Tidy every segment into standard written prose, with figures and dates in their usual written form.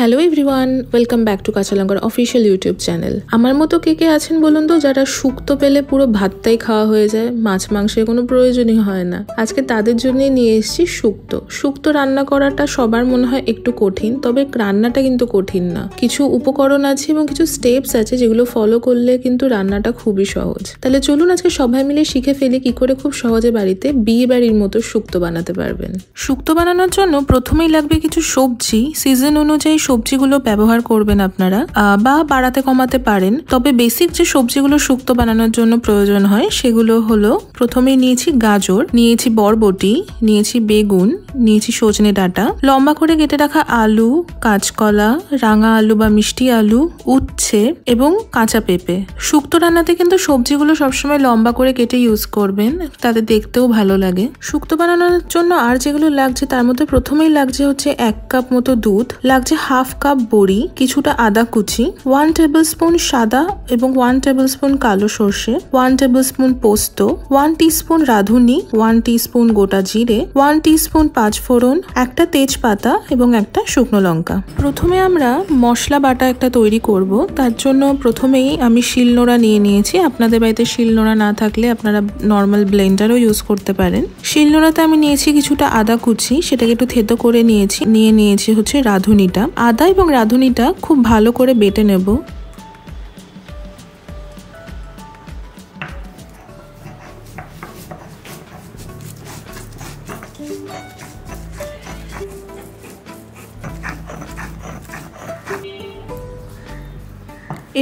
Hello everyone, welcome back to কাঁচা লঙ্কার official YouTube channel. আমার মতো কে কে আছেন বলুন তো, যারা শুক্তো পেলে পুরো ভাতটাই খাওয়া হয়ে যায়, মাছ মাংসের কোনো প্রয়োজনই হয় না। আজকে তাদের জন্যই নিয়ে এসেছি শুক্তো। শুক্তো রান্না করাটা সবার মনে হয় একটু কঠিন, তবে রান্নাটা কিন্তু কঠিন না। কিছু উপকরণ আছে এবং কিছু স্টেপস আছে যেগুলো ফলো করলে কিন্তু রান্নাটা খুবই সহজ। তাহলে চলুন আজকে সবাই মিলে শিখে ফেলি কি করে খুব সহজে বাড়িতে বিয়ে বাড়ির মতো শুক্তো বানাতে পারবেন। শুক্তো বানানোর জন্য প্রথমেই লাগবে কিছু সবজি। সিজন অনুযায়ী সবজিগুলো ব্যবহার করবেন আপনারা, বা বাড়াতে কমাতে পারেন। তবে বেসিক যে সবজিগুলো শুক্তো বানানোর জন্য প্রয়োজন হয় সেগুলো হলো, প্রথমেই নিয়েছি গাজর, নিয়েছি বরবটি, নিয়েছি বেগুন, নিয়েছি সজনে ডাঁটা, লম্বা করে কেটে রাখা আলু, কাঁচকলা, রাঙা আলু বা মিষ্টি আলু, উচ্ছে এবং কাঁচা পেঁপে। শুক্তো রান্নাতে কিন্তু সবজিগুলো সবসময় লম্বা করে কেটে ইউজ করবেন, তাতে দেখতেও ভালো লাগে। শুক্তো বানানোর জন্য আর যেগুলো লাগছে তার মধ্যে প্রথমেই লাগছে হচ্ছে 1 কাপ মতো দুধ, লাগছে 1/2 কাপ বড়ি, কিছুটা আদা কুচি, 1 টেবিল স্পুন সাদা এবং 1 টেবিল স্পুন কালো সর্ষে, 1 টেবিল স্পুন পোস্ত, 1 টিস্পুন রাঁধুনি, 1 টিস্পুন গোটা জিরে, 1 টিস্পুন পাঁচফোড়ন, একটা তেজপাতা এবং একটা শুকনো লঙ্কা। প্রথমে আমরা মশলা বাটা একটা তৈরি করব। তার জন্য প্রথমেই আমি শিলনোড়া নিয়ে নিয়েছি। আপনাদের বাড়িতে শিলনোড়া না থাকলে আপনারা নর্মাল ব্লেন্ডারও ইউজ করতে পারেন। শিলনোড়াতে আমি নিয়েছি কিছুটা আদা কুচি, সেটাকে একটু থেতো করে নিয়েছি হচ্ছে রাঁধুনিটা। আদা এবং রাঁধুনিটা খুব ভালো করে বেটে নেব।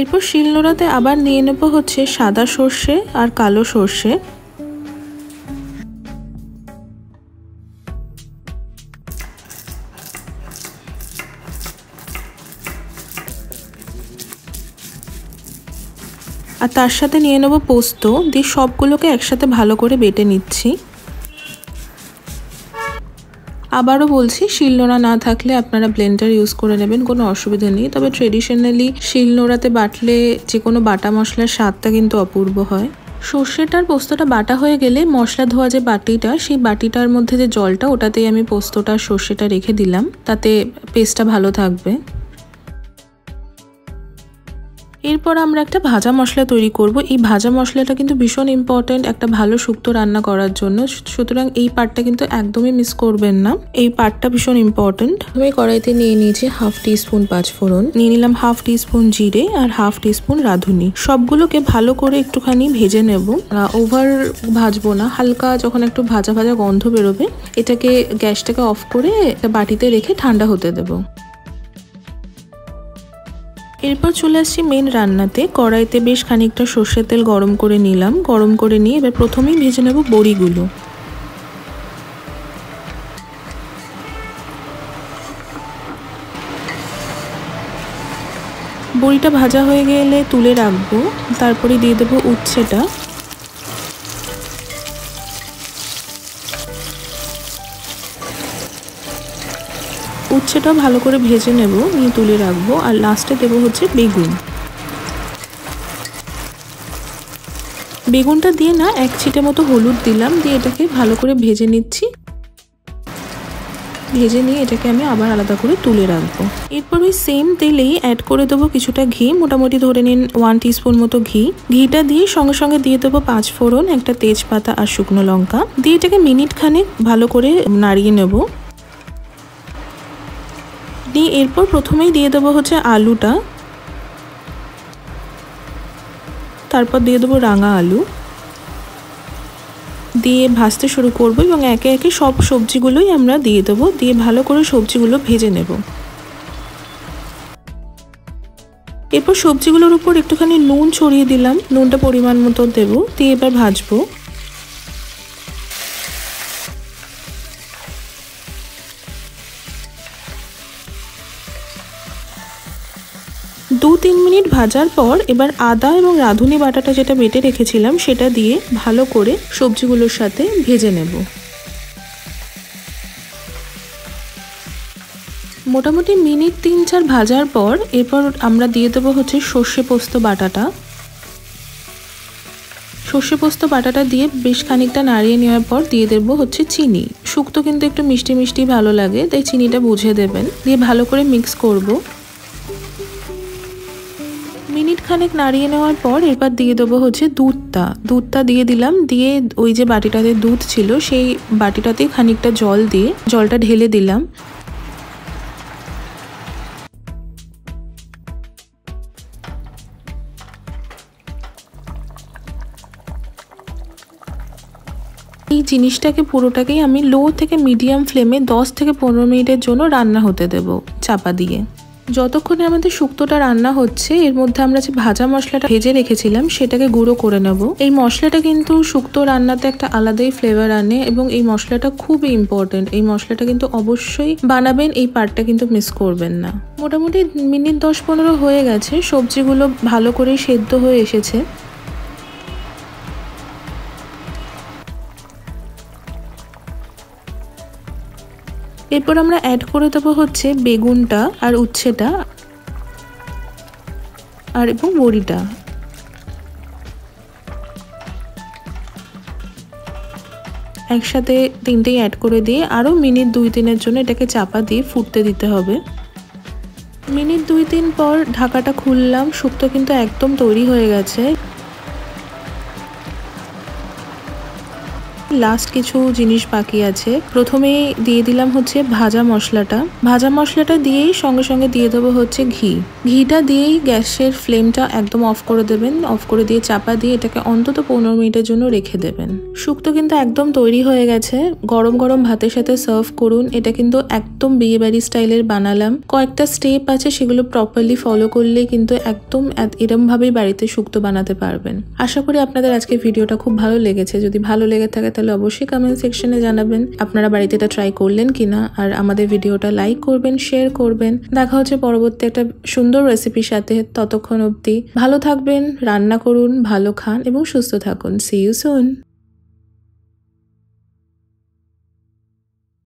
এরপর শিলনোড়াতে আবার নিয়ে নেব হচ্ছে সাদা সর্ষে আর কালো সর্ষে। আর তার সাথে নিয়ে নেব পোস্ত, দিয়ে সবগুলোকে একসাথে ভালো করে বেটে নিচ্ছি। আবারও বলছি, শিলনোড়া না থাকলে আপনারা ব্লেন্ডার ইউজ করে নেবেন, কোনো অসুবিধা নেই। তবে ট্রেডিশনালি শিলনোড়াতে বাটলে যে কোনো বাটা মশলার স্বাদটা কিন্তু অপূর্ব হয়। সর্ষেটার পোস্তটা বাটা হয়ে গেলে মশলা ধোয়া যে বাটিটা, সেই বাটিটার মধ্যে যে জলটা, ওটাতেই আমি পোস্তটা সর্ষেটা রেখে দিলাম, তাতে পেস্টটা ভালো থাকবে। এরপর আমরা একটা ভাজা মশলা তৈরি করব। এই ভাজা মশলাটা কিন্তু ভীষণ ইম্পর্টেন্ট একটা ভালো শুক্তো রান্না করার জন্য, সুতরাং এই পার্টটা কিন্তু একদমই মিস করবেন না। এই পার্টটা ভীষণ ইম্পর্টেন্ট। আমি কড়াইতে নিয়ে নিয়েছি 1/2 টিস্পুন পাঁচফোড়ন, নিয়ে নিলাম 1/2 টিস্পুন জিরে আর 1/2 টিস্পুন রাঁধুনি। সবগুলোকে ভালো করে একটুখানি ভেজে নেব। ওভার ভাজবো না, হালকা যখন একটু ভাজা ভাজা গন্ধ বেরোবে, এটাকে গ্যাসটাকে অফ করে বাটিতে রেখে ঠান্ডা হতে দেবো। এরপর চলে আসছি মেন রান্নাতে। কড়াইতে বেশ খানিকটা সর্ষের তেল গরম করে নিলাম। গরম করে নিয়ে এবার প্রথমেই ভেজে নেব বড়িগুলো। বড়িটা ভাজা হয়ে গেলে তুলে রাখবো। তারপরে দিয়ে দেবো উচ্ছেটা। উচ্ছেটাও ভালো করে ভেজে নেব, নিয়ে তুলে রাখবো। আর লাস্টে দেবো হচ্ছে বেগুন। বেগুনটা দিয়ে না 1 ছিটে মতো হলুদ দিলাম, দিয়ে এটাকে ভালো করে ভেজে নিচ্ছি। ভেজে নিয়ে এটাকে আমি আবার আলাদা করে তুলে রাখবো। এরপর ওই সেম তেলেই অ্যাড করে দেবো কিছুটা ঘি, মোটামুটি ধরে নিন 1 টিস্পুন মতো ঘি। ঘিটা দিয়ে সঙ্গে সঙ্গে দিয়ে দেবো পাঁচফোড়ন, একটা তেজপাতা আর শুকনো লঙ্কা, দিয়ে এটাকে মিনিট খানেক ভালো করে নাড়িয়ে নেব। দিয়ে এরপর প্রথমেই দিয়ে দেবো হচ্ছে আলুটা, তারপর দিয়ে দেবো রাঙা আলু, দিয়ে ভাজতে শুরু করব এবং একে একে সব সবজিগুলোই আমরা দিয়ে দেবো। দিয়ে ভালো করে সবজিগুলো ভেজে নেব। এরপর সবজিগুলোর উপর একটুখানি নুন ছড়িয়ে দিলাম, নুনটা পরিমাণ মতো দেবো, দিয়ে এবার ভাজবো। 2-3 মিনিট ভাজার পর এবার আদা এবং রাঁধুনি বাটাটা যেটা বেটে রেখেছিলাম সেটা দিয়ে ভালো করে সবজিগুলোর সাথে ভেজে নেব। মোটামুটি মিনিট 3-4 ভাজার পর এরপর আমরা দিয়ে দেবো হচ্ছে সর্ষে পোস্ত বাটাটা। সর্ষে পোস্ত বাটাটা দিয়ে বেশ খানিকটা নাড়িয়ে নেওয়ার পর দিয়ে দেবো হচ্ছে চিনি। শুক্তো কিন্তু একটু মিষ্টি মিষ্টি ভালো লাগে, তাই চিনিটা বুঝে দেবেন। দিয়ে ভালো করে মিক্স করব। মিনিট খানেক নাড়িয়ে নেওয়ার পর এরপর দিয়ে দেবো হচ্ছে দুধটা দিয়ে দিলাম। দিয়ে ওই যে বাটিটাতে দুধ ছিল সেই বাটিটাতে খানিকটা জল দিয়ে জলটা ঢেলে দিলাম। এই জিনিসটাকে পুরোটাকেই আমি লো থেকে মিডিয়াম ফ্লেমে 10 থেকে 15 মিনিটের জন্য রান্না হতে দেব চাপা দিয়ে। যতক্ষণে আমাদের শুক্তোটা রান্না হচ্ছে এর মধ্যে আমরা যে ভাজা মশলাটা ভেজে রেখেছিলাম সেটাকে গুঁড়ো করে নেব। এই মশলাটা কিন্তু শুক্তো রান্নাতে একটা আলাদাই ফ্লেভার আনে এবং এই মশলাটা খুবই ইম্পর্টেন্ট। এই মশলাটা কিন্তু অবশ্যই বানাবেন, এই পার্টটা কিন্তু মিস করবেন না। মোটামুটি মিনিট 10-15 হয়ে গেছে, সবজিগুলো ভালো করে সেদ্ধ হয়ে এসেছে। এরপর আমরা অ্যাড করে দেবো হচ্ছে বেগুনটা আর উচ্ছেটা আর এবং বড়িটা। একসাথে তিনটেই অ্যাড করে দিয়ে আরও মিনিট 2-3-এর জন্য এটাকে চাপা দিয়ে ফুটতে দিতে হবে। মিনিট 2-3 পর ঢাকাটা খুললাম। শুক্তো কিন্তু একদম তৈরি হয়ে গেছে। লাস্ট কিছু জিনিস বাকি আছে। প্রথমে দিয়ে দিলাম হচ্ছে ভাজা মশলাটা দিয়েই সঙ্গে সঙ্গে দিয়ে দেবো হচ্ছে ঘিটা দিয়েই গ্যাসের ফ্লেমটা একদম অফ করে দেবেন। অফ করে দিয়ে চাপা দিয়ে এটাকে অন্তত 15 মিনিটের জন্য রেখে দেবেন। শুক্তো কিন্তু একদম তৈরি হয়ে গেছে। গরম গরম ভাতের সাথে সার্ভ করুন। এটা কিন্তু একদম বিয়েবাড়ি স্টাইলের বানালাম। কয়েকটা স্টেপ আছে সেগুলো প্রপারলি ফলো করলেই কিন্তু একদম এরম ভাবেই বাড়িতে শুক্তো বানাতে পারবেন। আশা করি আপনাদের আজকে ভিডিওটা খুব ভালো লেগেছে। যদি ভালো লেগে থাকে তাহলে অবশ্যই কমেন্ট সেকশনে জানাবেন আপনারা বাড়িতে এটা ট্রাই করলেন কিনা। আর আমাদের ভিডিওটা লাইক করবেন, শেয়ার করবেন। দেখা হচ্ছে পরবর্তী একটা সুন্দর রেসিপির সাথে। ততক্ষণ অবধি ভালো থাকবেন, রান্না করুন, ভালো খান এবং সুস্থ থাকুন। See you soon.